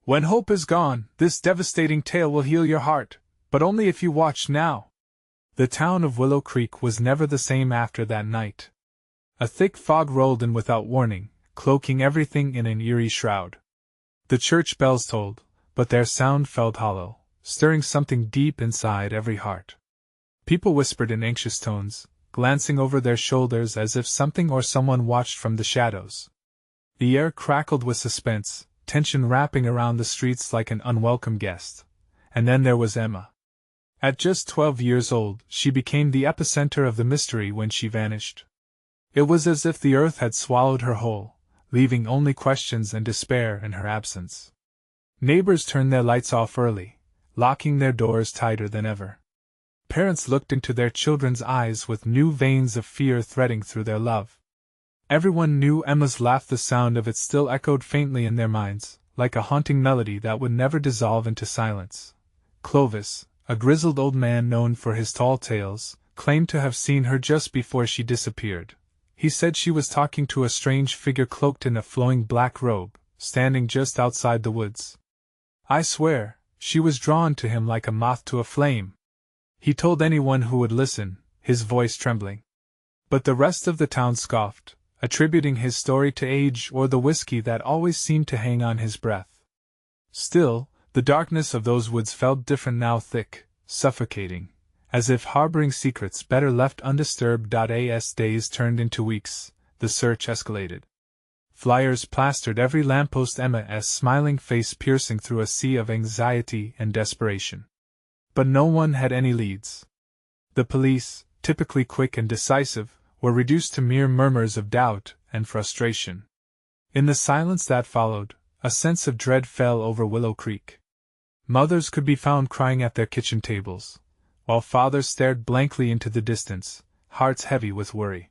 When hope is gone, this devastating tale will heal your heart, but only if you watch now. The town of Willow Creek was never the same after that night. A thick fog rolled in without warning, cloaking everything in an eerie shroud. The church bells tolled, but their sound felt hollow, stirring something deep inside every heart. People whispered in anxious tones, glancing over their shoulders as if something or someone watched from the shadows. The air crackled with suspense, tension wrapping around the streets like an unwelcome guest. And then there was Emma. At just 12 years old, she became the epicenter of the mystery when she vanished. It was as if the earth had swallowed her whole, leaving only questions and despair in her absence. Neighbors turned their lights off early, locking their doors tighter than ever. Parents looked into their children's eyes with new veins of fear threading through their love. Everyone knew Emma's laugh, the sound of it still echoed faintly in their minds, like a haunting melody that would never dissolve into silence. Clovis, a grizzled old man known for his tall tales, claimed to have seen her just before she disappeared. He said she was talking to a strange figure cloaked in a flowing black robe, standing just outside the woods. I swear, she was drawn to him like a moth to a flame. He told anyone who would listen, his voice trembling. But the rest of the town scoffed, attributing his story to age or the whiskey that always seemed to hang on his breath. Still, the darkness of those woods felt different now, thick, suffocating, as if harboring secrets better left undisturbed. As days turned into weeks, the search escalated. Flyers plastered every lamppost, Emma's smiling face piercing through a sea of anxiety and desperation. But no one had any leads. The police, typically quick and decisive, were reduced to mere murmurs of doubt and frustration. In the silence that followed, a sense of dread fell over Willow Creek. Mothers could be found crying at their kitchen tables, while fathers stared blankly into the distance, hearts heavy with worry.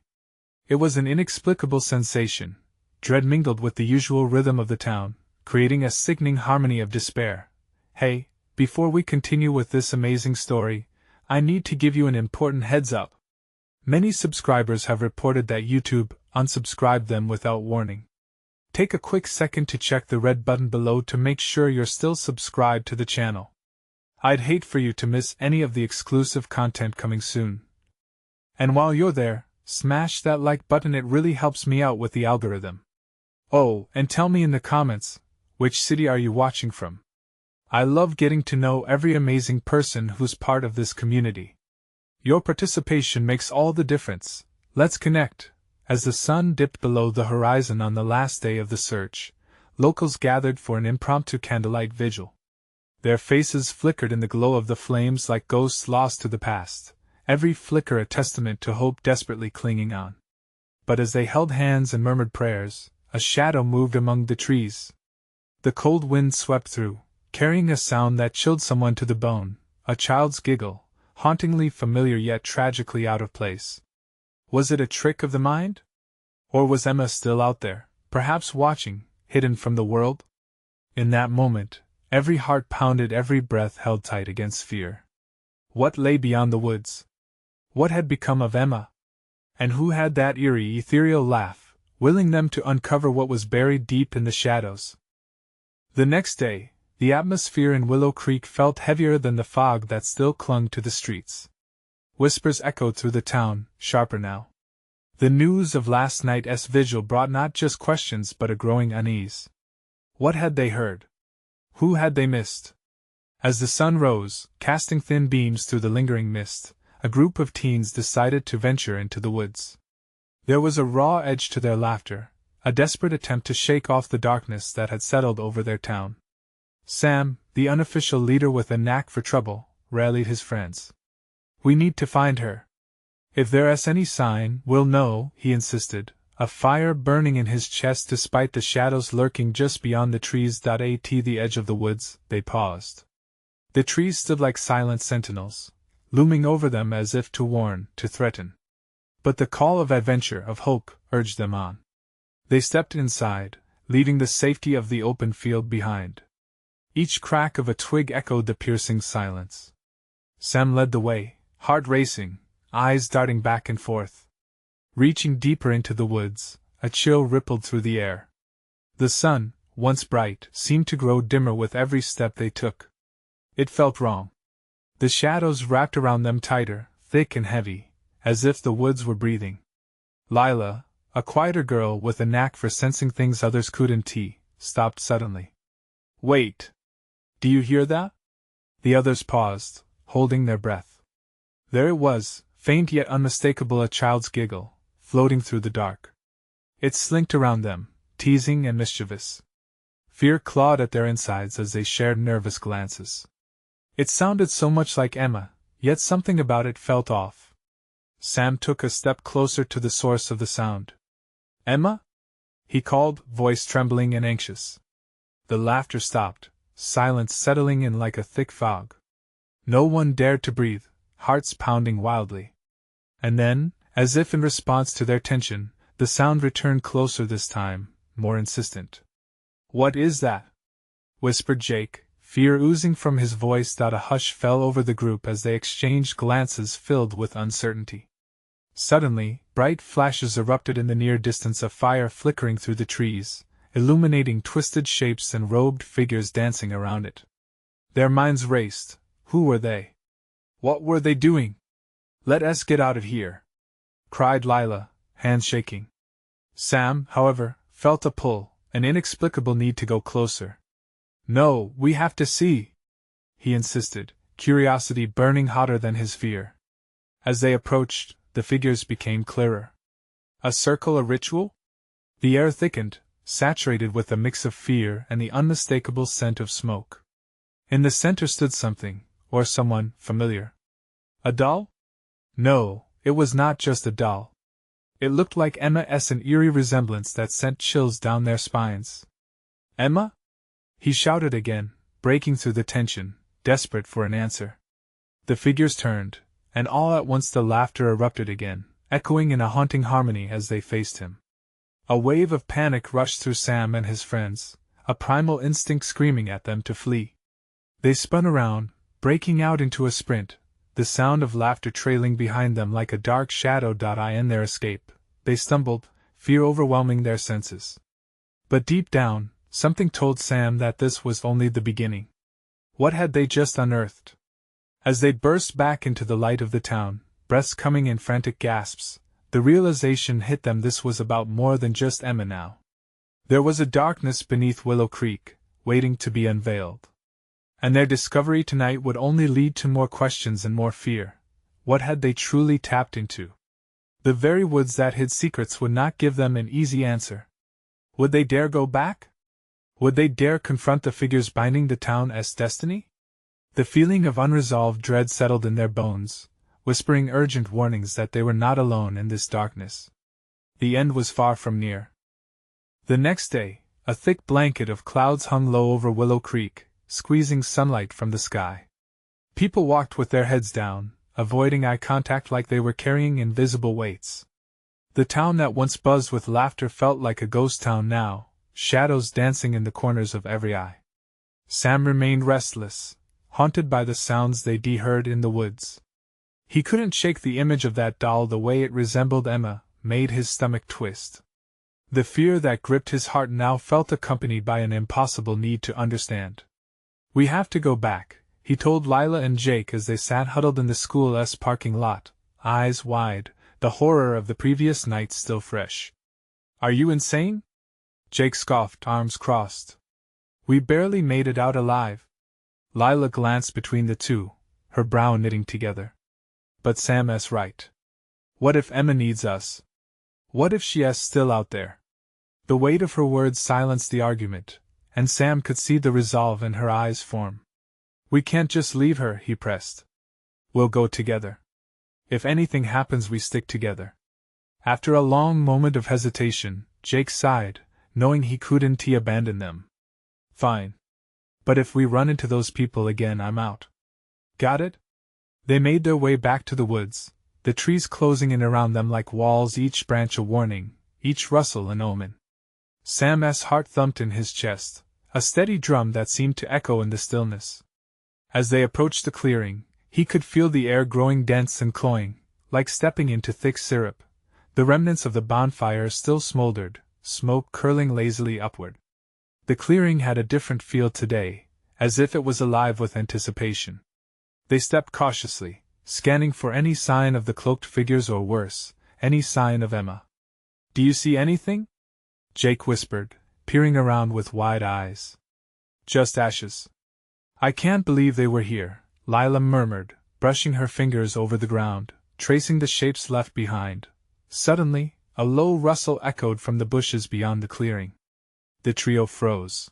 It was an inexplicable sensation, dread mingled with the usual rhythm of the town, creating a sickening harmony of despair. Hey, before we continue with this amazing story, I need to give you an important heads up. Many subscribers have reported that YouTube unsubscribed them without warning. Take a quick second to check the red button below to make sure you're still subscribed to the channel. I'd hate for you to miss any of the exclusive content coming soon. And while you're there, smash that like button, it really helps me out with the algorithm. Oh, and tell me in the comments, which city are you watching from? I love getting to know every amazing person who's part of this community. Your participation makes all the difference. Let's connect. As the sun dipped below the horizon on the last day of the search, locals gathered for an impromptu candlelight vigil. Their faces flickered in the glow of the flames like ghosts lost to the past, every flicker a testament to hope desperately clinging on. But as they held hands and murmured prayers, a shadow moved among the trees. The cold wind swept through, carrying a sound that chilled someone to the bone, a child's giggle, hauntingly familiar yet tragically out of place. Was it a trick of the mind? Or was Emma still out there, perhaps watching, hidden from the world? In that moment, every heart pounded, every breath held tight against fear. What lay beyond the woods? What had become of Emma? And who had that eerie, ethereal laugh, willing them to uncover what was buried deep in the shadows? The next day, the atmosphere in Willow Creek felt heavier than the fog that still clung to the streets. Whispers echoed through the town, sharper now. The news of last night's vigil brought not just questions but a growing unease. What had they heard? Who had they missed? As the sun rose, casting thin beams through the lingering mist, a group of teens decided to venture into the woods. There was a raw edge to their laughter, a desperate attempt to shake off the darkness that had settled over their town. Sam, the unofficial leader with a knack for trouble, rallied his friends. "We need to find her. If there's any sign, we'll know," he insisted, a fire burning in his chest despite the shadows lurking just beyond the trees. At the edge of the woods, they paused. The trees stood like silent sentinels, looming over them as if to warn, to threaten. But the call of adventure, of hope, urged them on. They stepped inside, leaving the safety of the open field behind. Each crack of a twig echoed the piercing silence. Sam led the way, heart racing, eyes darting back and forth. Reaching deeper into the woods, a chill rippled through the air. The sun, once bright, seemed to grow dimmer with every step they took. It felt wrong. The shadows wrapped around them tighter, thick and heavy, as if the woods were breathing. Lila, a quieter girl with a knack for sensing things others couldn't, stopped suddenly. Wait! Do you hear that? The others paused, holding their breath. There it was, faint yet unmistakable, a child's giggle, floating through the dark. It slinked around them, teasing and mischievous. Fear clawed at their insides as they shared nervous glances. It sounded so much like Emma, yet something about it felt off. Sam took a step closer to the source of the sound. Emma? He called, voice trembling and anxious. The laughter stopped, silence settling in like a thick fog. No one dared to breathe, hearts pounding wildly. And then, as if in response to their tension, the sound returned closer this time, more insistent. What is that? Whispered Jake, fear oozing from his voice. A hush fell over the group as they exchanged glances filled with uncertainty. Suddenly, bright flashes erupted in the near distance, a fire flickering through the trees, illuminating twisted shapes and robed figures dancing around it. Their minds raced. Who were they? What were they doing? Let us get out of here, cried Lila, hands shaking. Sam, however, felt a pull, an inexplicable need to go closer. No, we have to see, he insisted, curiosity burning hotter than his fear. As they approached, the figures became clearer. A circle, a ritual? The air thickened, saturated with a mix of fear and the unmistakable scent of smoke. In the center stood something, or someone, familiar. A doll? No, it was not just a doll. It looked like Emma's, an eerie resemblance that sent chills down their spines. Emma? He shouted again, breaking through the tension, desperate for an answer. The figures turned, and all at once the laughter erupted again, echoing in a haunting harmony as they faced him. A wave of panic rushed through Sam and his friends, a primal instinct screaming at them to flee. They spun around, breaking out into a sprint, the sound of laughter trailing behind them like a dark shadow. In their escape, they stumbled, fear overwhelming their senses. But deep down, something told Sam that this was only the beginning. What had they just unearthed? As they burst back into the light of the town, breaths coming in frantic gasps, the realization hit them this was about more than just Emma now. There was a darkness beneath Willow Creek, waiting to be unveiled. And their discovery tonight would only lead to more questions and more fear. What had they truly tapped into? The very woods that hid secrets would not give them an easy answer. Would they dare go back? Would they dare confront the figures binding the town's destiny? The feeling of unresolved dread settled in their bones, whispering urgent warnings that they were not alone in this darkness. The end was far from near. The next day, a thick blanket of clouds hung low over Willow Creek, squeezing sunlight from the sky. People walked with their heads down, avoiding eye contact like they were carrying invisible weights. The town that once buzzed with laughter felt like a ghost town now, shadows dancing in the corners of every eye. Sam remained restless, haunted by the sounds they heard in the woods. He couldn't shake the image of that doll. The way it resembled Emma made his stomach twist. The fear that gripped his heart now felt accompanied by an impossible need to understand. We have to go back, he told Lila and Jake as they sat huddled in the school's parking lot, eyes wide, the horror of the previous night still fresh. Are you insane? Jake scoffed, arms crossed. We barely made it out alive. Lila glanced between the two, her brow knitting together. But Sam's right. What if Emma needs us? What if she's still out there? The weight of her words silenced the argument, and Sam could see the resolve in her eyes form. We can't just leave her, he pressed. We'll go together. If anything happens, we stick together. After a long moment of hesitation, Jake sighed, knowing he couldn't abandon them. Fine. But if we run into those people again, I'm out. Got it? They made their way back to the woods, the trees closing in around them like walls, each branch a warning, each rustle an omen. Sam's heart thumped in his chest, a steady drum that seemed to echo in the stillness. As they approached the clearing, he could feel the air growing dense and cloying, like stepping into thick syrup. The remnants of the bonfire still smoldered, smoke curling lazily upward. The clearing had a different feel today, as if it was alive with anticipation. They stepped cautiously, scanning for any sign of the cloaked figures or worse, any sign of Emma. "Do you see anything?" Jake whispered, peering around with wide eyes. "Just ashes." "I can't believe they were here," Lila murmured, brushing her fingers over the ground, tracing the shapes left behind. Suddenly, a low rustle echoed from the bushes beyond the clearing. The trio froze.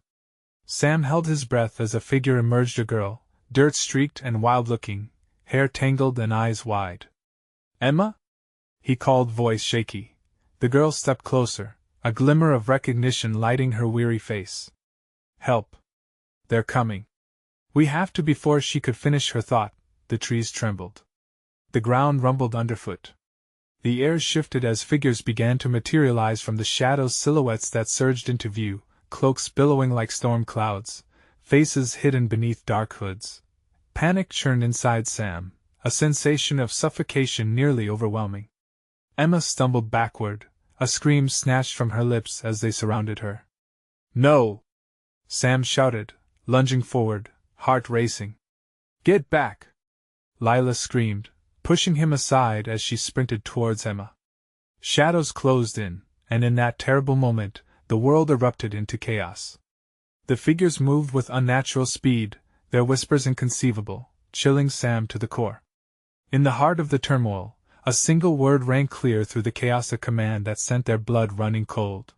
Sam held his breath as a figure emerged, a girl, dirt-streaked and wild-looking, hair tangled and eyes wide. "Emma?" he called, voice shaky. The girl stepped closer, a glimmer of recognition lighting her weary face. "Help! They're coming." "We have to." Before she could finish her thought, the trees trembled. The ground rumbled underfoot. The air shifted as figures began to materialize from the shadows, silhouettes that surged into view, cloaks billowing like storm clouds, faces hidden beneath dark hoods. Panic churned inside Sam, a sensation of suffocation nearly overwhelming. Emma stumbled backward, a scream snatched from her lips as they surrounded her. "No!" Sam shouted, lunging forward, heart racing. "Get back!" Lila screamed, pushing him aside as she sprinted towards Emma. Shadows closed in, and in that terrible moment, the world erupted into chaos. The figures moved with unnatural speed, their whispers inconceivable, chilling Sam to the core. In the heart of the turmoil, a single word rang clear through the chaos, a command that sent their blood running cold.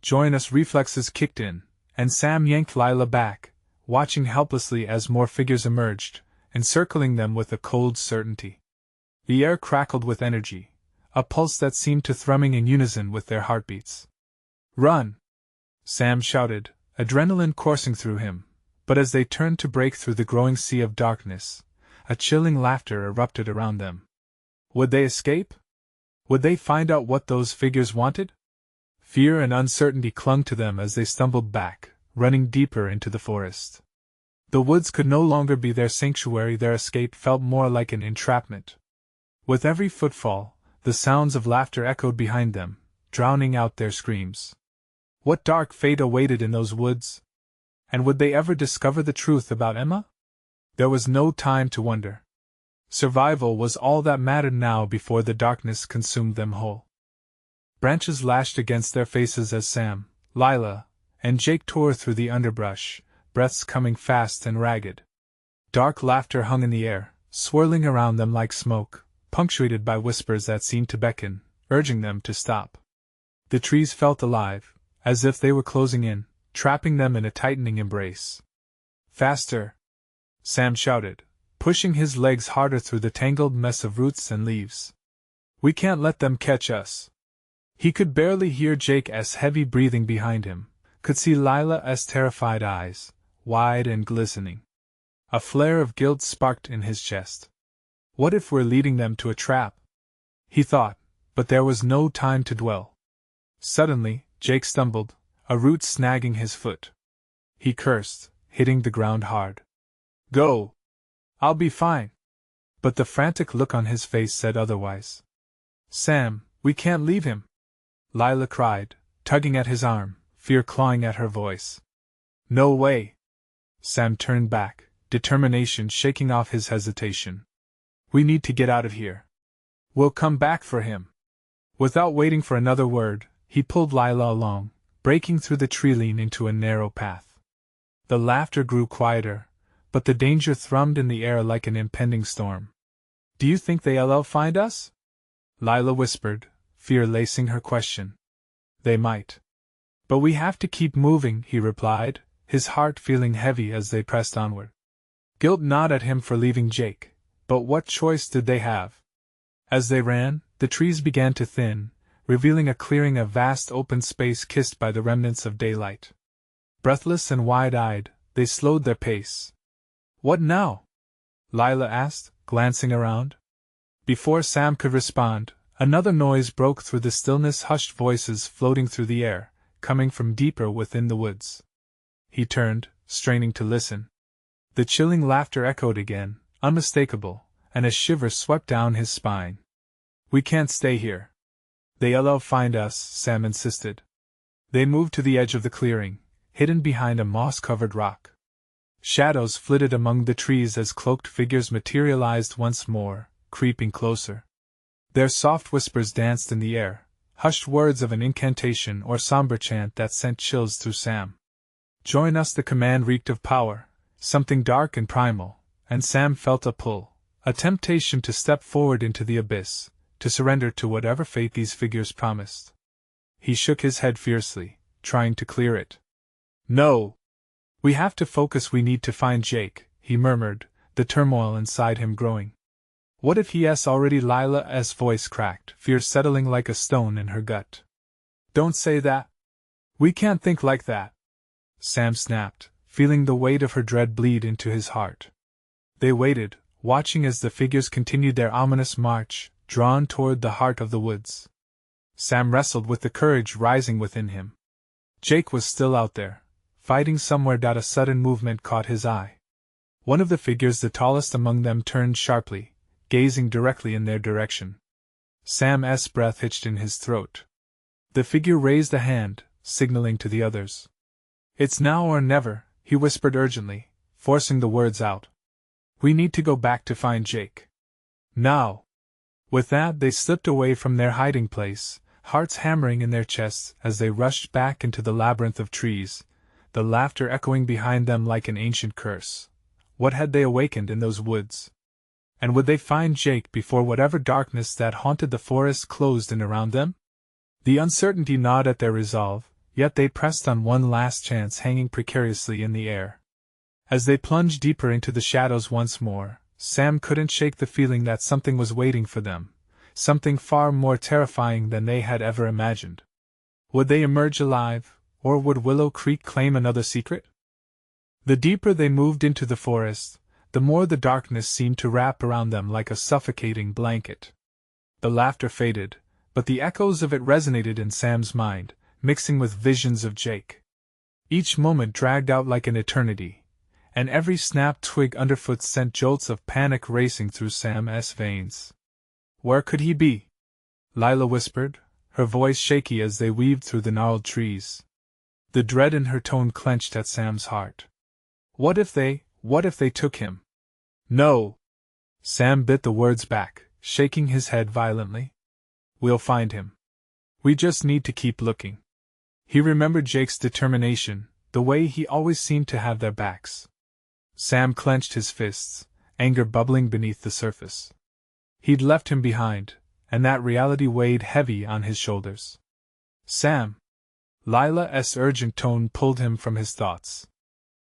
"Join us!" Reflexes kicked in, and Sam yanked Lila back, watching helplessly as more figures emerged, encircling them with a cold certainty. The air crackled with energy, a pulse that seemed to thrumming in unison with their heartbeats. "Run!" Sam shouted, adrenaline coursing through him, but as they turned to break through the growing sea of darkness, a chilling laughter erupted around them. Would they escape? Would they find out what those figures wanted? Fear and uncertainty clung to them as they stumbled back, running deeper into the forest. The woods could no longer be their sanctuary, their escape felt more like an entrapment. With every footfall, the sounds of laughter echoed behind them, drowning out their screams. What dark fate awaited in those woods? And would they ever discover the truth about Emma? There was no time to wonder. Survival was all that mattered now before the darkness consumed them whole. Branches lashed against their faces as Sam, Lila, and Jake tore through the underbrush, breaths coming fast and ragged. Dark laughter hung in the air, swirling around them like smoke, punctuated by whispers that seemed to beckon, urging them to stop. The trees felt alive, as if they were closing in, trapping them in a tightening embrace. "Faster!" Sam shouted, pushing his legs harder through the tangled mess of roots and leaves. "We can't let them catch us." He could barely hear Jake's heavy breathing behind him, could see Lila's terrified eyes, wide and glistening. A flare of guilt sparked in his chest. What if we're leading them to a trap? He thought, but there was no time to dwell. Suddenly, Jake stumbled, a root snagging his foot. He cursed, hitting the ground hard. "Go! I'll be fine." But the frantic look on his face said otherwise. "Sam, we can't leave him!" Lila cried, tugging at his arm, fear clawing at her voice. "No way!" Sam turned back, determination shaking off his hesitation. "We need to get out of here. We'll come back for him." Without waiting for another word, he pulled Lila along, breaking through the tree-line into a narrow path. The laughter grew quieter, but the danger thrummed in the air like an impending storm. "Do you think they'll find us?" Lila whispered, fear lacing her question. "They might. But we have to keep moving," he replied, his heart feeling heavy as they pressed onward. Guilt gnawed at him for leaving Jake, but what choice did they have? As they ran, the trees began to thin, revealing a clearing, a vast open space kissed by the remnants of daylight. Breathless and wide-eyed, they slowed their pace. "What now?" Lila asked, glancing around. Before Sam could respond, another noise broke through the stillness, hushed voices floating through the air, coming from deeper within the woods. He turned, straining to listen. The chilling laughter echoed again, unmistakable, and a shiver swept down his spine. "We can't stay here. They'll find us," Sam insisted. They moved to the edge of the clearing, hidden behind a moss-covered rock. Shadows flitted among the trees as cloaked figures materialized once more, creeping closer. Their soft whispers danced in the air, hushed words of an incantation or somber chant that sent chills through Sam. Join us! The command reeked of power, something dark and primal, and Sam felt a pull, a temptation to step forward into the abyss, to surrender to whatever fate these figures promised. He shook his head fiercely, trying to clear it. No! We have to focus. We need to find Jake, he murmured, the turmoil inside him growing. What if he's already? Lila's voice cracked, fear settling like a stone in her gut. Don't say that. We can't think like that, Sam snapped, feeling the weight of her dread bleed into his heart. They waited, watching as the figures continued their ominous march, drawn toward the heart of the woods. Sam wrestled with the courage rising within him. Jake was still out there, fighting somewhere. A sudden movement caught his eye. One of the figures, the tallest among them, turned sharply, gazing directly in their direction. Sam's breath hitched in his throat. The figure raised a hand, signaling to the others. It's now or never, he whispered urgently, forcing the words out. We need to go back to find Jake. Now! With that, they slipped away from their hiding place, hearts hammering in their chests as they rushed back into the labyrinth of trees, the laughter echoing behind them like an ancient curse. What had they awakened in those woods? And would they find Jake before whatever darkness that haunted the forest closed in around them? The uncertainty gnawed at their resolve, yet they pressed on, one last chance hanging precariously in the air. As they plunged deeper into the shadows once more, Sam couldn't shake the feeling that something was waiting for them, something far more terrifying than they had ever imagined. Would they emerge alive, or would Willow Creek claim another secret? The deeper they moved into the forest, the more the darkness seemed to wrap around them like a suffocating blanket. The laughter faded, but the echoes of it resonated in Sam's mind, mixing with visions of Jake. Each moment dragged out like an eternity, and every snapped twig underfoot sent jolts of panic racing through Sam's veins. Where could he be? Lila whispered, her voice shaky as they weaved through the gnarled trees. The dread in her tone clenched at Sam's heart. What if they took him? No! Sam bit the words back, shaking his head violently. We'll find him. We just need to keep looking. He remembered Jake's determination, the way he always seemed to have their backs. Sam clenched his fists, anger bubbling beneath the surface. He'd left him behind, and that reality weighed heavy on his shoulders. Sam! Lila's urgent tone pulled him from his thoughts.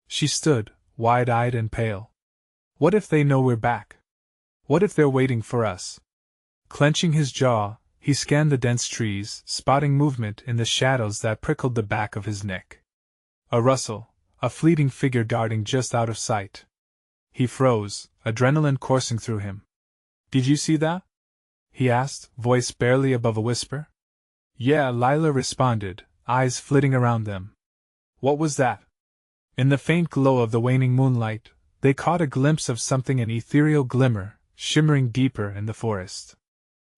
She stood, wide-eyed and pale. What if they know we're back? What if they're waiting for us? Clenching his jaw, he scanned the dense trees, spotting movement in the shadows that prickled the back of his neck. A rustle, a fleeting figure darting just out of sight. He froze, adrenaline coursing through him. Did you see that? He asked, voice barely above a whisper. Yeah, Lila responded, eyes flitting around them. What was that? In the faint glow of the waning moonlight, they caught a glimpse of something, an ethereal glimmer, shimmering deeper in the forest.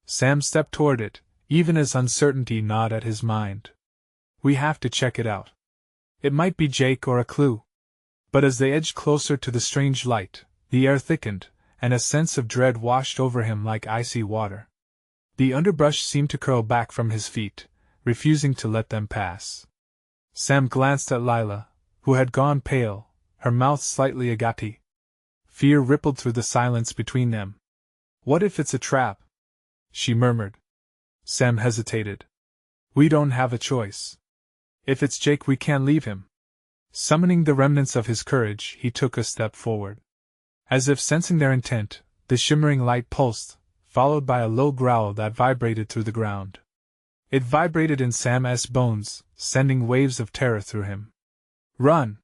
Sam stepped toward it, even as uncertainty gnawed at his mind. We have to check it out. It might be Jake or a clue. But as they edged closer to the strange light, the air thickened, and a sense of dread washed over him like icy water. The underbrush seemed to curl back from his feet, refusing to let them pass. Sam glanced at Lila, who had gone pale, her mouth slightly agape. Fear rippled through the silence between them. What if it's a trap? She murmured. Sam hesitated. We don't have a choice. If it's Jake, we can't leave him. Summoning the remnants of his courage, he took a step forward. As if sensing their intent, the shimmering light pulsed, followed by a low growl that vibrated through the ground. It vibrated in Sam's bones, sending waves of terror through him. Run!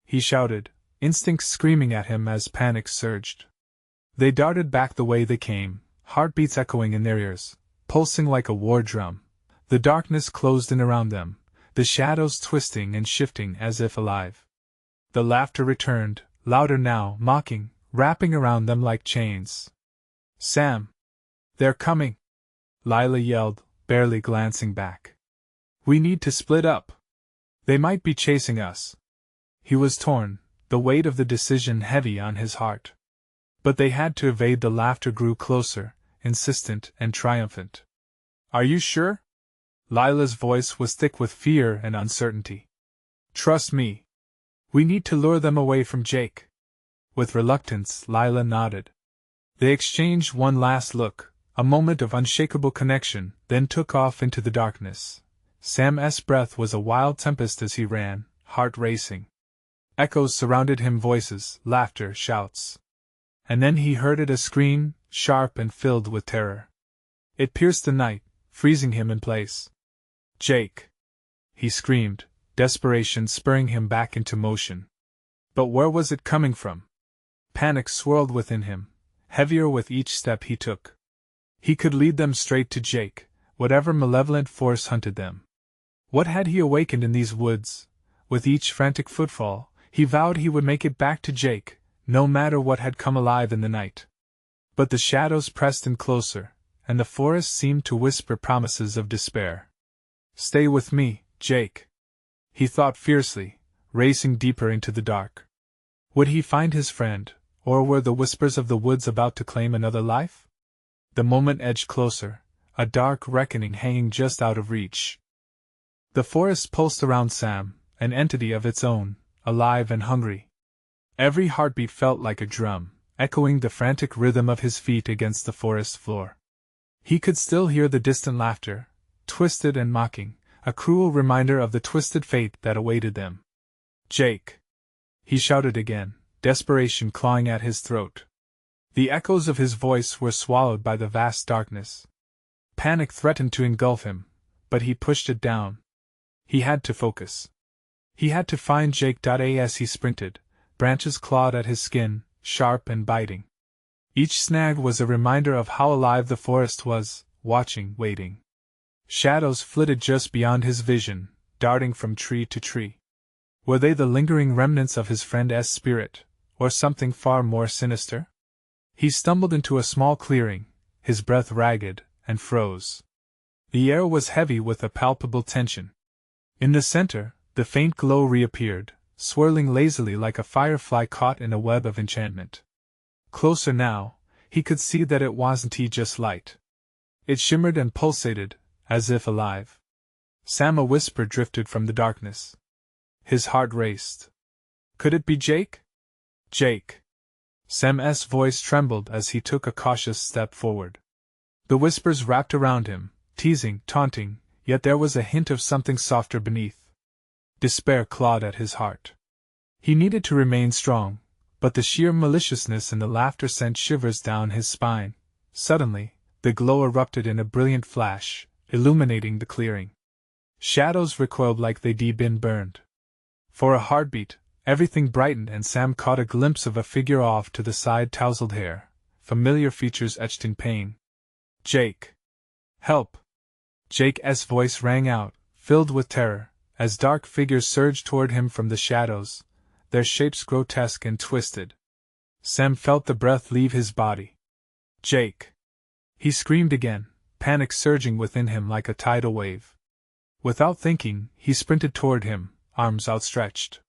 He shouted, instincts screaming at him as panic surged. They darted back the way they came, heartbeats echoing in their ears, pulsing like a war drum. The darkness closed in around them, the shadows twisting and shifting as if alive. The laughter returned, louder now, mocking, wrapping around them like chains. Sam! They're coming! Lila yelled, barely glancing back. We need to split up. They might be chasing us. He was torn, the weight of the decision heavy on his heart. But they had to evade. The laughter grew closer, insistent and triumphant. Are you sure? Lila's voice was thick with fear and uncertainty. Trust me. We need to lure them away from Jake. With reluctance, Lila nodded. They exchanged one last look, a moment of unshakable connection, then took off into the darkness. Sam's breath was a wild tempest as he ran, heart racing. Echoes surrounded him, voices, laughter, shouts. And then he heard it, a scream, sharp and filled with terror. It pierced the night, freezing him in place. Jake! He screamed, desperation spurring him back into motion. But where was it coming from? Panic swirled within him, heavier with each step he took. He could lead them straight to Jake, whatever malevolent force hunted them. What had he awakened in these woods? With each frantic footfall, he vowed he would make it back to Jake, no matter what had come alive in the night. But the shadows pressed in closer, and the forest seemed to whisper promises of despair. Stay with me, Jake. He thought fiercely, racing deeper into the dark. Would he find his friend, or were the whispers of the woods about to claim another life? The moment edged closer, a dark reckoning hanging just out of reach. The forest pulsed around Sam, an entity of its own, alive and hungry. Every heartbeat felt like a drum, echoing the frantic rhythm of his feet against the forest floor. He could still hear the distant laughter, twisted and mocking, a cruel reminder of the twisted fate that awaited them. Jake! He shouted again, desperation clawing at his throat. The echoes of his voice were swallowed by the vast darkness. Panic threatened to engulf him, but he pushed it down. He had to focus. He had to find Jake. As he sprinted, branches clawed at his skin, sharp and biting. Each snag was a reminder of how alive the forest was, watching, waiting. Shadows flitted just beyond his vision, darting from tree to tree. Were they the lingering remnants of his friend's spirit, or something far more sinister? He stumbled into a small clearing, his breath ragged, and froze. The air was heavy with a palpable tension. In the center, the faint glow reappeared, swirling lazily like a firefly caught in a web of enchantment. Closer now, he could see that it wasn't just light. It shimmered and pulsated, as if alive. Sam, a whisper drifted from the darkness. His heart raced. Could it be Jake? Jake! Sam's voice trembled as he took a cautious step forward. The whispers wrapped around him, teasing, taunting, yet there was a hint of something softer beneath. Despair clawed at his heart. He needed to remain strong, but the sheer maliciousness in the laughter sent shivers down his spine. Suddenly, the glow erupted in a brilliant flash, illuminating the clearing. Shadows recoiled like they'd been burned. For a heartbeat, everything brightened and Sam caught a glimpse of a figure off to the side, tousled hair, familiar features etched in pain. Jake! Help! Jake's voice rang out, filled with terror, as dark figures surged toward him from the shadows, their shapes grotesque and twisted. Sam felt the breath leave his body. Jake! He screamed again, panic surging within him like a tidal wave. Without thinking, he sprinted toward him, arms outstretched.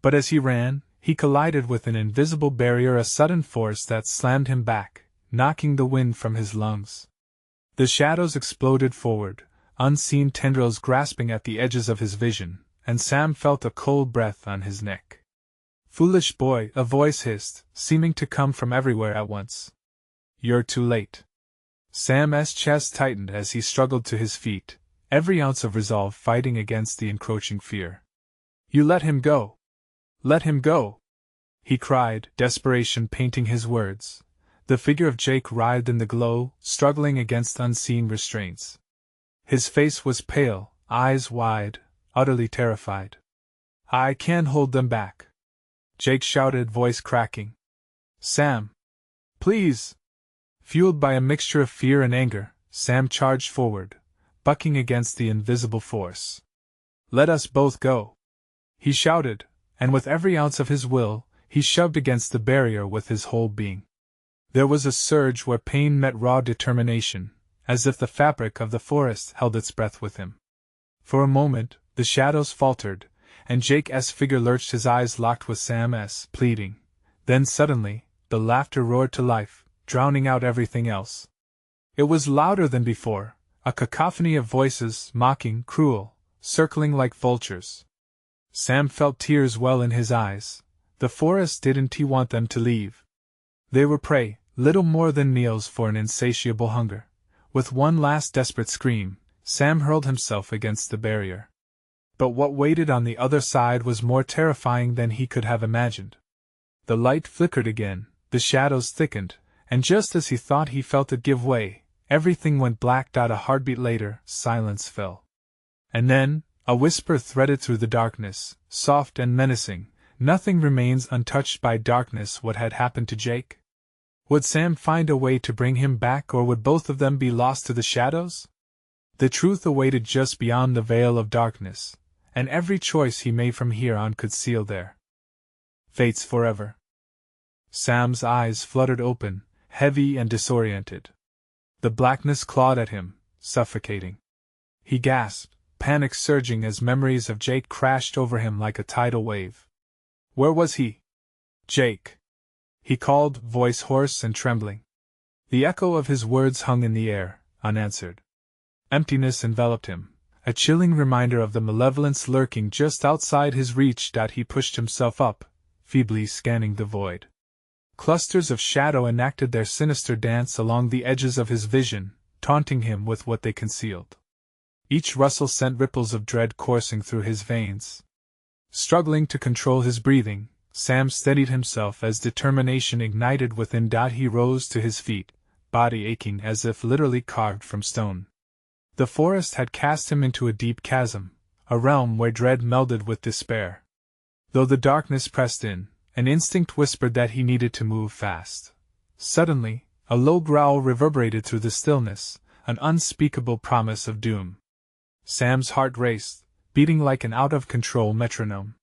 But as he ran, he collided with an invisible barrier, a sudden force that slammed him back, knocking the wind from his lungs. The shadows exploded forward, unseen tendrils grasping at the edges of his vision, and Sam felt a cold breath on his neck. Foolish boy, a voice hissed, seeming to come from everywhere at once. You're too late. Sam's chest tightened as he struggled to his feet, every ounce of resolve fighting against the encroaching fear. You let him go! Let him go! He cried, desperation painting his words. The figure of Jake writhed in the glow, struggling against unseen restraints. His face was pale, eyes wide, utterly terrified. I can't hold them back! Jake shouted, voice cracking. Sam! Please! Fueled by a mixture of fear and anger, Sam charged forward, bucking against the invisible force. Let us both go! He shouted, and with every ounce of his will, he shoved against the barrier with his whole being. There was a surge where pain met raw determination, as if the fabric of the forest held its breath with him. For a moment, The shadows faltered, and Jake's figure lurched, his eyes locked with Sam's, pleading. Then suddenly, the laughter roared to life, drowning out everything else. It was louder than before, a cacophony of voices, mocking, cruel, circling like vultures. Sam felt tears well in his eyes. The forest didn't he want them to leave? They were prey, little more than meals for an insatiable hunger. With one last desperate scream, Sam hurled himself against the barrier. But what waited on the other side was more terrifying than he could have imagined. The light flickered again, the shadows thickened, and just as he thought he felt it give way, everything went black. A heartbeat later, silence fell. And then, a whisper threaded through the darkness, soft and menacing. Nothing remains untouched by darkness. What had happened to Jake? Would Sam find a way to bring him back, or would both of them be lost to the shadows? The truth awaited just beyond the veil of darkness, and every choice he made from here on could seal their fates forever. Sam's eyes fluttered open, heavy and disoriented. The blackness clawed at him, suffocating. He gasped, panic surging as memories of Jake crashed over him like a tidal wave. Where was he? Jake! He called, voice hoarse and trembling. The echo of his words hung in the air, unanswered. Emptiness enveloped him, a chilling reminder of the malevolence lurking just outside his reach. He pushed himself up, feebly scanning the void. Clusters of shadow enacted their sinister dance along the edges of his vision, taunting him with what they concealed. Each rustle sent ripples of dread coursing through his veins. Struggling to control his breathing, Sam steadied himself as determination ignited within. He rose to his feet, body aching as if literally carved from stone. The forest had cast him into a deep chasm, a realm where dread melded with despair. Though the darkness pressed in, an instinct whispered that he needed to move fast. Suddenly, a low growl reverberated through the stillness, an unspeakable promise of doom. Sam's heart raced, beating like an out-of-control metronome.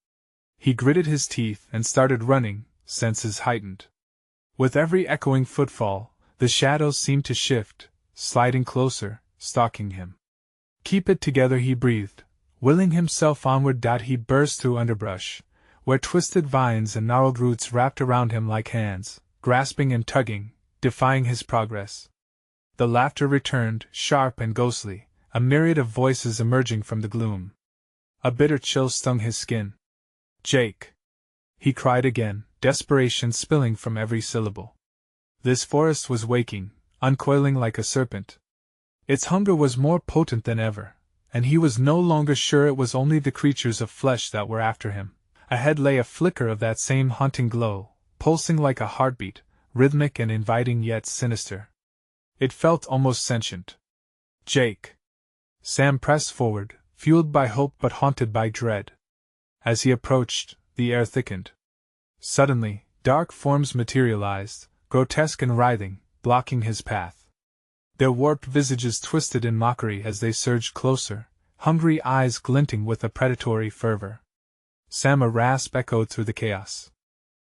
He gritted his teeth and started running, senses heightened. With every echoing footfall, the shadows seemed to shift, sliding closer, stalking him. Keep it together, he breathed, willing himself onward. He burst through underbrush, where twisted vines and gnarled roots wrapped around him like hands, grasping and tugging, defying his progress. The laughter returned, sharp and ghostly, a myriad of voices emerging from the gloom. A bitter chill stung his skin. Jake! He cried again, desperation spilling from every syllable. This forest was waking, uncoiling like a serpent. Its hunger was more potent than ever, and he was no longer sure it was only the creatures of flesh that were after him. Ahead lay a flicker of that same haunting glow, pulsing like a heartbeat, rhythmic and inviting yet sinister. It felt almost sentient. Jake! Sam pressed forward, fueled by hope but haunted by dread. As he approached, the air thickened. Suddenly, dark forms materialized, grotesque and writhing, blocking his path. Their warped visages twisted in mockery as they surged closer, hungry eyes glinting with a predatory fervor. Sam's rasp echoed through the chaos.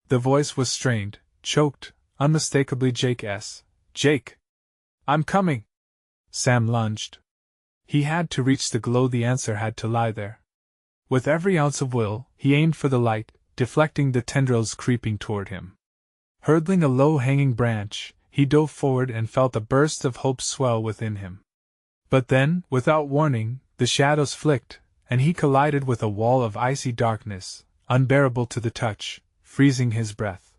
The voice was strained, choked, unmistakably Jake's. Jake! I'm coming! Sam lunged. He had to reach the glow, the answer had to lie there. With every ounce of will, he aimed for the light, deflecting the tendrils creeping toward him. Hurdling a low-hanging branch, he dove forward and felt a burst of hope swell within him. But then, without warning, the shadows flicked, and he collided with a wall of icy darkness, unbearable to the touch, freezing his breath.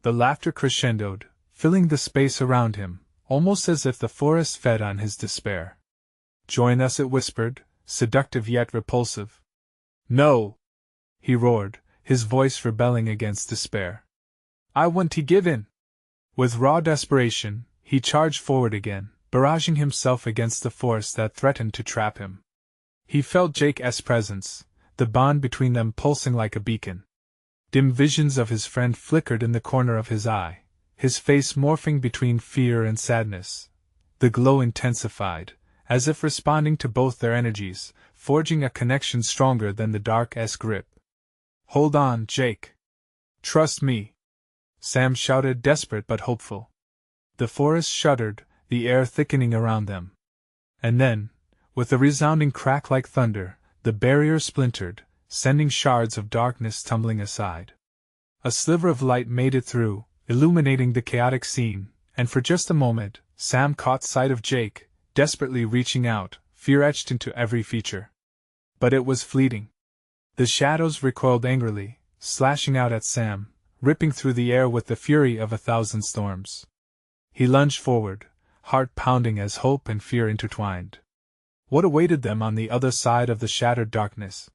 The laughter crescendoed, filling the space around him, almost as if the forest fed on his despair. Join us, it whispered, seductive yet repulsive. No! He roared, his voice rebelling against despair. I won't give in! With raw desperation, he charged forward again, barraging himself against the force that threatened to trap him. He felt Jake's presence, the bond between them pulsing like a beacon. Dim visions of his friend flickered in the corner of his eye, his face morphing between fear and sadness. The glow intensified, as if responding to both their energies, forging a connection stronger than the dark's grip. Hold on, Jake! Trust me! Sam shouted, desperate but hopeful. The forest shuddered, the air thickening around them. And then, with a resounding crack like thunder, the barrier splintered, sending shards of darkness tumbling aside. A sliver of light made it through, illuminating the chaotic scene, and for just a moment, Sam caught sight of Jake, desperately reaching out, fear etched into every feature. But it was fleeting. The shadows recoiled angrily, slashing out at Sam, ripping through the air with the fury of 1,000 storms. He lunged forward, heart pounding as hope and fear intertwined. What awaited them on the other side of the shattered darkness?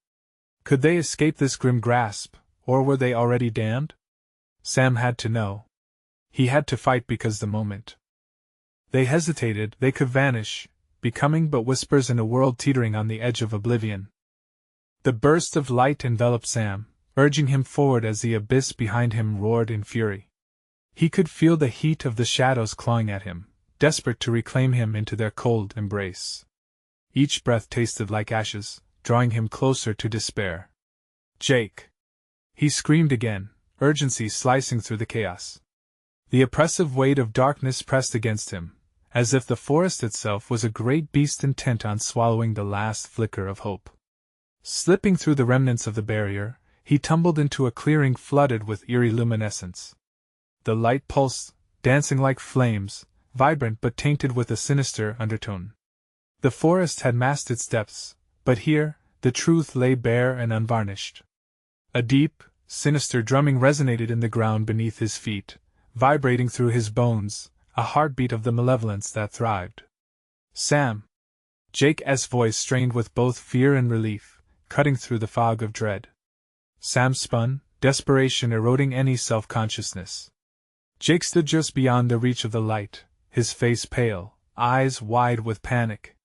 Could they escape this grim grasp, or were they already damned? Sam had to know. He had to fight because the moment they hesitated, they could vanish, becoming but whispers in a world teetering on the edge of oblivion. The burst of light enveloped Sam, urging him forward as the abyss behind him roared in fury. He could feel the heat of the shadows clawing at him, desperate to reclaim him into their cold embrace. Each breath tasted like ashes, drawing him closer to despair. "Jake!" He screamed again, urgency slicing through the chaos. The oppressive weight of darkness pressed against him, as if the forest itself was a great beast intent on swallowing the last flicker of hope. Slipping through the remnants of the barrier, he tumbled into a clearing flooded with eerie luminescence. The light pulsed, dancing like flames, vibrant but tainted with a sinister undertone. The forest had masked its depths, but here, the truth lay bare and unvarnished. A deep, sinister drumming resonated in the ground beneath his feet, vibrating through his bones, a heartbeat of the malevolence that thrived. "Sam!" Jake's voice strained with both fear and relief, cutting through the fog of dread. Sam spun, desperation eroding any self-consciousness. Jake stood just beyond the reach of the light, his face pale, eyes wide with panic.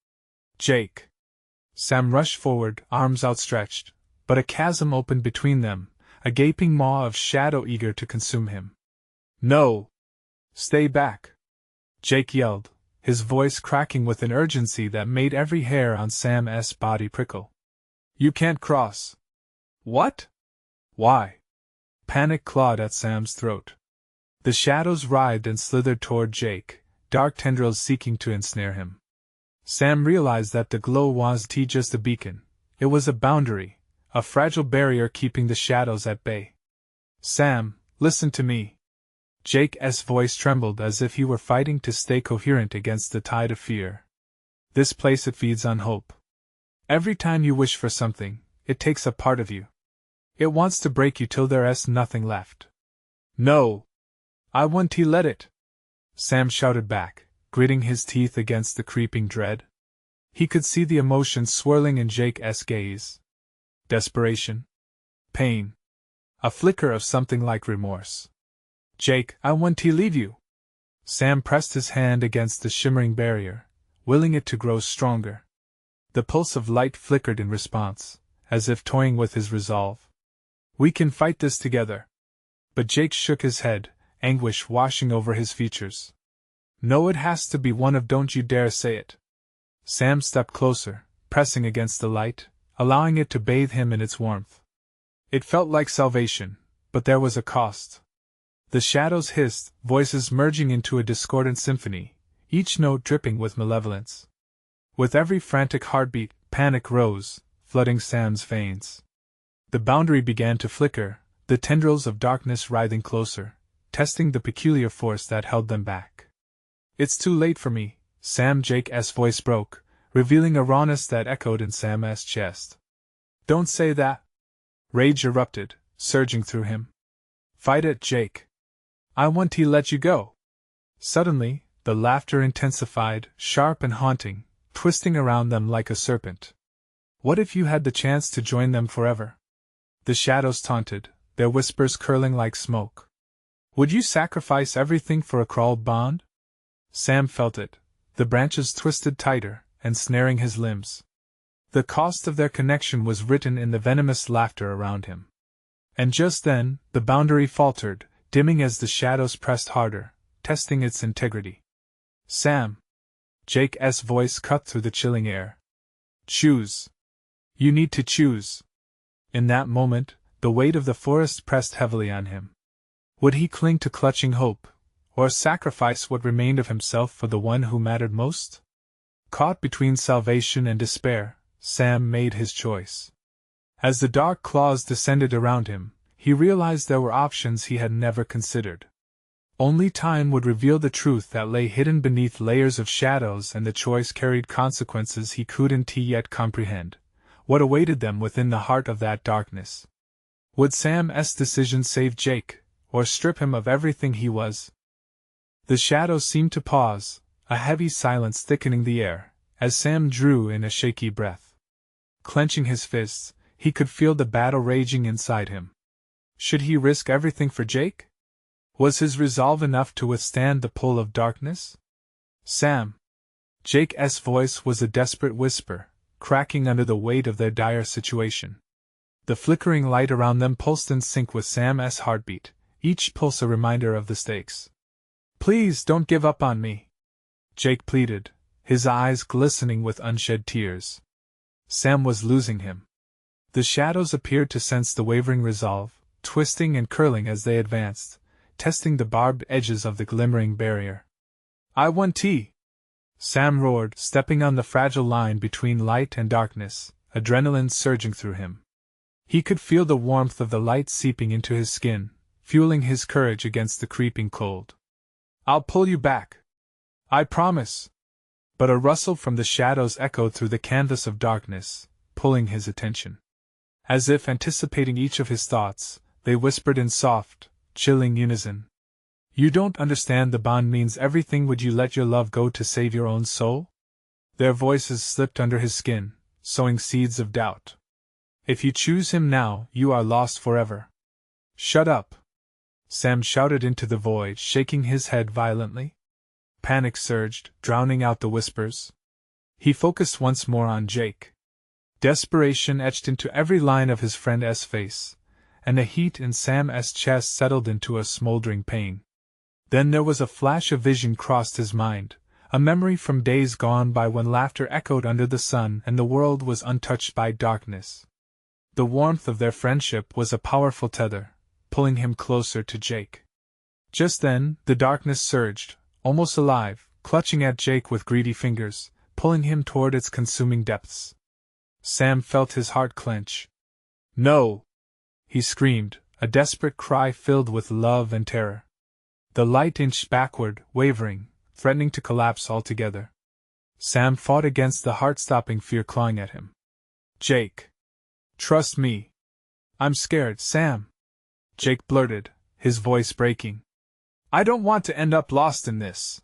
"Jake!" Sam rushed forward, arms outstretched, but a chasm opened between them, a gaping maw of shadow eager to consume him. "No! Stay back!" Jake yelled, his voice cracking with an urgency that made every hair on Sam's body prickle. "You can't cross." "What? Why?" Panic clawed at Sam's throat. The shadows writhed and slithered toward Jake, dark tendrils seeking to ensnare him. Sam realized that the glow wasn't just a beacon, it was a boundary, a fragile barrier keeping the shadows at bay. "Sam, listen to me." Jake's voice trembled as if he were fighting to stay coherent against the tide of fear. "This place, it feeds on hope. Every time you wish for something, it takes a part of you. It wants to break you till there's nothing left." "No! I won't let it!" Sam shouted back, gritting his teeth against the creeping dread. He could see the emotion swirling in Jake's gaze. Desperation. Pain. A flicker of something like remorse. "Jake, I won't leave you!" Sam pressed his hand against the shimmering barrier, willing it to grow stronger. The pulse of light flickered in response, as if toying with his resolve. "We can fight this together." But Jake shook his head, anguish washing over his features. "No, it has to be one of don't you dare say it." Sam stepped closer, pressing against the light, allowing it to bathe him in its warmth. It felt like salvation, but there was a cost. The shadows hissed, voices merging into a discordant symphony, each note dripping with malevolence. With every frantic heartbeat, panic rose, flooding Sam's veins. The boundary began to flicker, the tendrils of darkness writhing closer, testing the peculiar force that held them back. "It's too late for me," Jake's voice broke, revealing a rawness that echoed in Sam's chest. "Don't say that!" Rage erupted, surging through him. "Fight it, Jake! I won't let you go!" Suddenly, the laughter intensified, sharp and haunting, twisting around them like a serpent. "What if you had the chance to join them forever?" The shadows taunted, their whispers curling like smoke. "Would you sacrifice everything for a crawled bond?" Sam felt it, the branches twisted tighter, ensnaring his limbs. The cost of their connection was written in the venomous laughter around him. And just then, the boundary faltered, dimming as the shadows pressed harder, testing its integrity. "Sam!" Jake's voice cut through the chilling air. "Choose. You need to choose." In that moment, the weight of the forest pressed heavily on him. Would he cling to clutching hope, or sacrifice what remained of himself for the one who mattered most? Caught between salvation and despair, Sam made his choice. As the dark claws descended around him, he realized there were options he had never considered. Only time would reveal the truth that lay hidden beneath layers of shadows, and the choice carried consequences he couldn't yet comprehend. What awaited them within the heart of that darkness? Would Sam's decision save Jake, or strip him of everything he was? The shadows seemed to pause, a heavy silence thickening the air, as Sam drew in a shaky breath. Clenching his fists, he could feel the battle raging inside him. Should he risk everything for Jake? Was his resolve enough to withstand the pull of darkness? Sam! Jake's voice was a desperate whisper, cracking under the weight of their dire situation. The flickering light around them pulsed in sync with Sam's heartbeat, each pulse a reminder of the stakes. "Please don't give up on me," Jake pleaded, his eyes glistening with unshed tears. Sam was losing him. The shadows appeared to sense the wavering resolve, twisting and curling as they advanced, testing the barbed edges of the glimmering barrier. "I want tea!" Sam roared, stepping on the fragile line between light and darkness, adrenaline surging through him. He could feel the warmth of the light seeping into his skin, fueling his courage against the creeping cold. "I'll pull you back. I promise." But a rustle from the shadows echoed through the canvas of darkness, pulling his attention. As if anticipating each of his thoughts, they whispered in soft, chilling unison. "You don't understand. The bond means everything. Would you let your love go to save your own soul?" Their voices slipped under his skin, sowing seeds of doubt. "If you choose him now, you are lost forever." "Shut up!" Sam shouted into the void, shaking his head violently. Panic surged, drowning out the whispers. He focused once more on Jake. Desperation etched into every line of his friend's face, and the heat in Sam's chest settled into a smoldering pain. Then there was a flash of vision crossed his mind, a memory from days gone by when laughter echoed under the sun and the world was untouched by darkness. The warmth of their friendship was a powerful tether, pulling him closer to Jake. Just then, the darkness surged, almost alive, clutching at Jake with greedy fingers, pulling him toward its consuming depths. Sam felt his heart clench. "No!" he screamed, a desperate cry filled with love and terror. The light inched backward, wavering, threatening to collapse altogether. Sam fought against the heart-stopping fear clawing at him. "Jake! Trust me! I'm scared, Sam!" Jake blurted, his voice breaking. "I don't want to end up lost in this."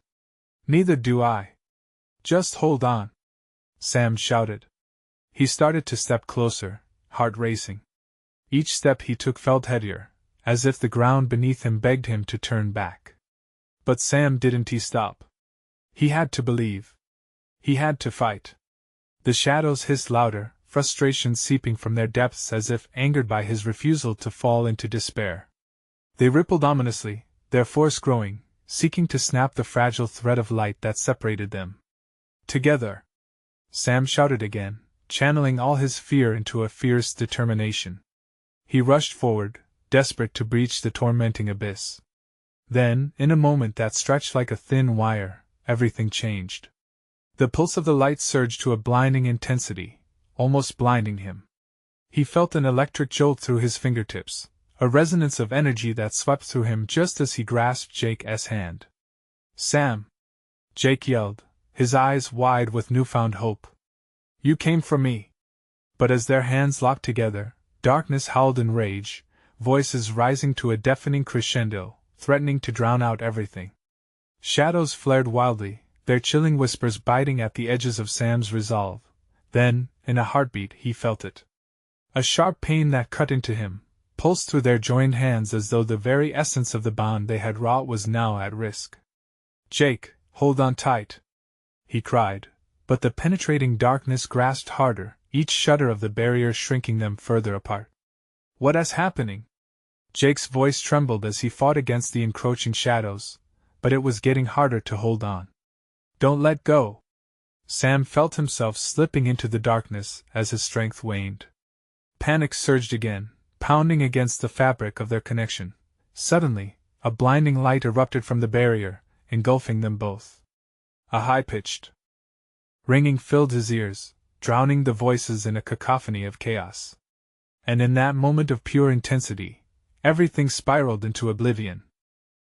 "Neither do I. Just hold on," Sam shouted. He started to step closer, heart racing. Each step he took felt heavier, as if the ground beneath him begged him to turn back. But Sam didn't stop. He had to believe. He had to fight. The shadows hissed louder, frustration seeping from their depths as if angered by his refusal to fall into despair. They rippled ominously, their force growing, seeking to snap the fragile thread of light that separated them. "Together!" Sam shouted again, channeling all his fear into a fierce determination. He rushed forward, desperate to breach the tormenting abyss. Then, in a moment that stretched like a thin wire, everything changed. The pulse of the light surged to a blinding intensity, almost blinding him. He felt an electric jolt through his fingertips, a resonance of energy that swept through him just as he grasped Jake's hand. "Sam!" Jake yelled, his eyes wide with newfound hope. "You came for me!" But as their hands locked together, darkness howled in rage, voices rising to a deafening crescendo, threatening to drown out everything. Shadows flared wildly, their chilling whispers biting at the edges of Sam's resolve. Then, in a heartbeat, he felt it. A sharp pain that cut into him, pulsed through their joined hands as though the very essence of the bond they had wrought was now at risk. "Jake, hold on tight!" he cried, but the penetrating darkness grasped harder, each shudder of the barrier shrinking them further apart. "What is happening?" Jake's voice trembled as he fought against the encroaching shadows, but it was getting harder to hold on. "Don't let go!" Sam felt himself slipping into the darkness as his strength waned. Panic surged again, pounding against the fabric of their connection. Suddenly, a blinding light erupted from the barrier, engulfing them both. A high-pitched ringing filled his ears, drowning the voices in a cacophony of chaos. And in that moment of pure intensity, everything spiraled into oblivion.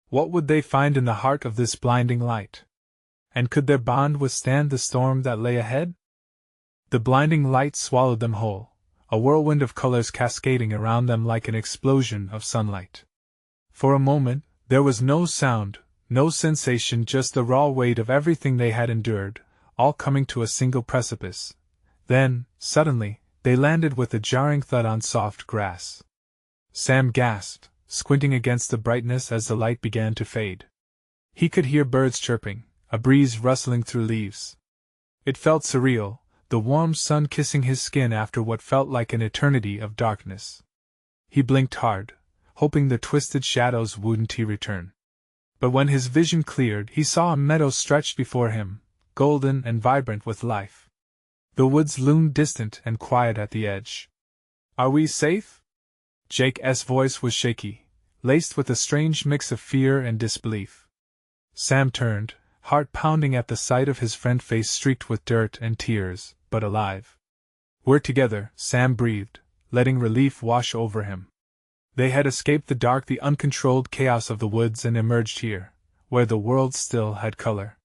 What would they find in the heart of this blinding light? And could their bond withstand the storm that lay ahead? The blinding light swallowed them whole, a whirlwind of colors cascading around them like an explosion of sunlight. For a moment, there was no sound, no sensation, just the raw weight of everything they had endured, all coming to a single precipice. Then, suddenly, they landed with a jarring thud on soft grass. Sam gasped, squinting against the brightness as the light began to fade. He could hear birds chirping, a breeze rustling through leaves. It felt surreal, the warm sun kissing his skin after what felt like an eternity of darkness. He blinked hard, hoping the twisted shadows wouldn't return. But when his vision cleared, he saw a meadow stretched before him, golden and vibrant with life. The woods loomed distant and quiet at the edge. "Are we safe?" Jake's voice was shaky, laced with a strange mix of fear and disbelief. Sam turned, heart pounding at the sight of his friend's face streaked with dirt and tears, but alive. "We're together," Sam breathed, letting relief wash over him. They had escaped the dark, the uncontrolled chaos of the woods and emerged here, where the world still had color.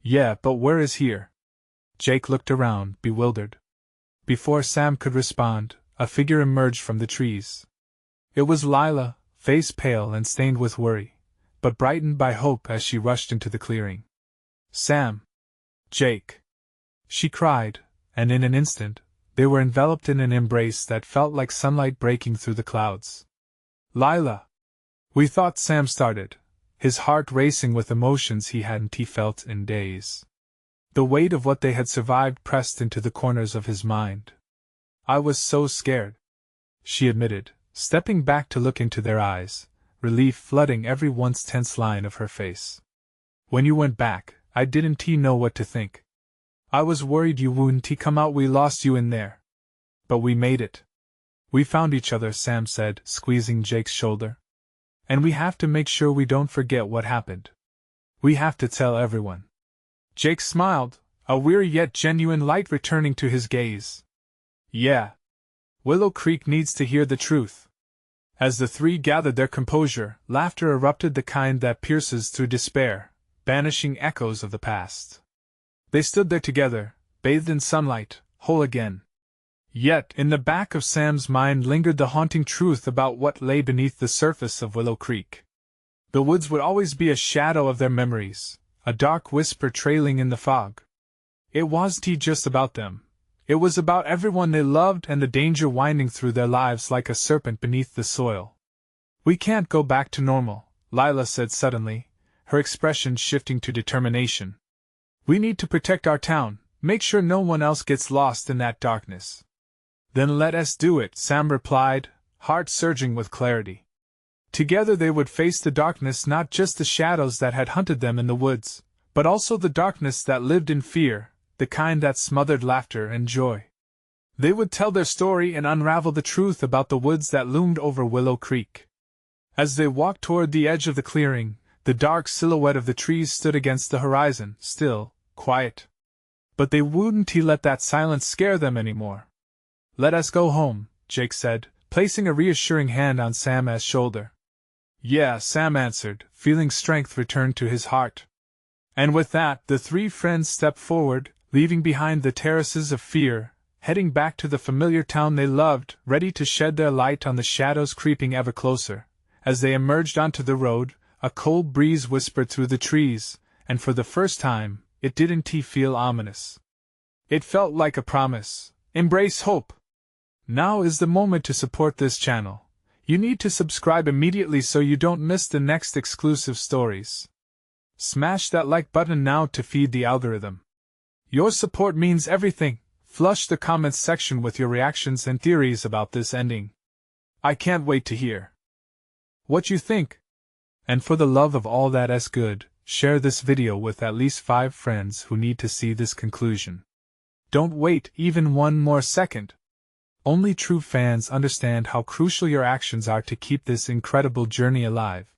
"Yeah, but where is here?" Jake looked around, bewildered. Before Sam could respond, a figure emerged from the trees. It was Lila, face pale and stained with worry, but brightened by hope as she rushed into the clearing. "Sam! Jake!" she cried, and in an instant, they were enveloped in an embrace that felt like sunlight breaking through the clouds. "Lila!" "We thought," Sam started, his heart racing with emotions he hadn't felt in days. The weight of what they had survived pressed into the corners of his mind. "I was so scared," she admitted, stepping back to look into their eyes, relief flooding every once tense line of her face. "When you went back, I didn't know what to think. I was worried you wouldn't come out, we lost you in there. But we made it. We found each other," Sam said, squeezing Jake's shoulder. "And we have to make sure we don't forget what happened. We have to tell everyone." Jake smiled, a weary yet genuine light returning to his gaze. "Yeah. Willow Creek needs to hear the truth." As the three gathered their composure, laughter erupted, the kind that pierces through despair, banishing echoes of the past. They stood there together, bathed in sunlight, whole again. Yet, in the back of Sam's mind lingered the haunting truth about what lay beneath the surface of Willow Creek. The woods would always be a shadow of their memories, a dark whisper trailing in the fog. It wasn't just about them. It was about everyone they loved and the danger winding through their lives like a serpent beneath the soil. "We can't go back to normal," Lila said suddenly, her expression shifting to determination. "We need to protect our town, make sure no one else gets lost in that darkness." "Then let us do it," Sam replied, heart surging with clarity. Together they would face the darkness, not just the shadows that had hunted them in the woods, but also the darkness that lived in fear, the kind that smothered laughter and joy. They would tell their story and unravel the truth about the woods that loomed over Willow Creek. As they walked toward the edge of the clearing, the dark silhouette of the trees stood against the horizon, still, quiet. But they wouldn't let that silence scare them anymore. "Let us go home," Jake said, placing a reassuring hand on Sam's shoulder. "Yeah," Sam answered, feeling strength return to his heart. And with that, the three friends stepped forward, leaving behind the terraces of fear, heading back to the familiar town they loved, ready to shed their light on the shadows creeping ever closer. As they emerged onto the road, a cold breeze whispered through the trees, and for the first time, it didn't feel ominous. It felt like a promise. Embrace hope. Now is the moment to support this channel. You need to subscribe immediately so you don't miss the next exclusive stories. Smash that like button now to feed the algorithm. Your support means everything. Flush the comments section with your reactions and theories about this ending. I can't wait to hear what you think. And for the love of all that's good, share this video with at least 5 friends who need to see this conclusion. Don't wait even one more second. Only true fans understand how crucial your actions are to keep this incredible journey alive.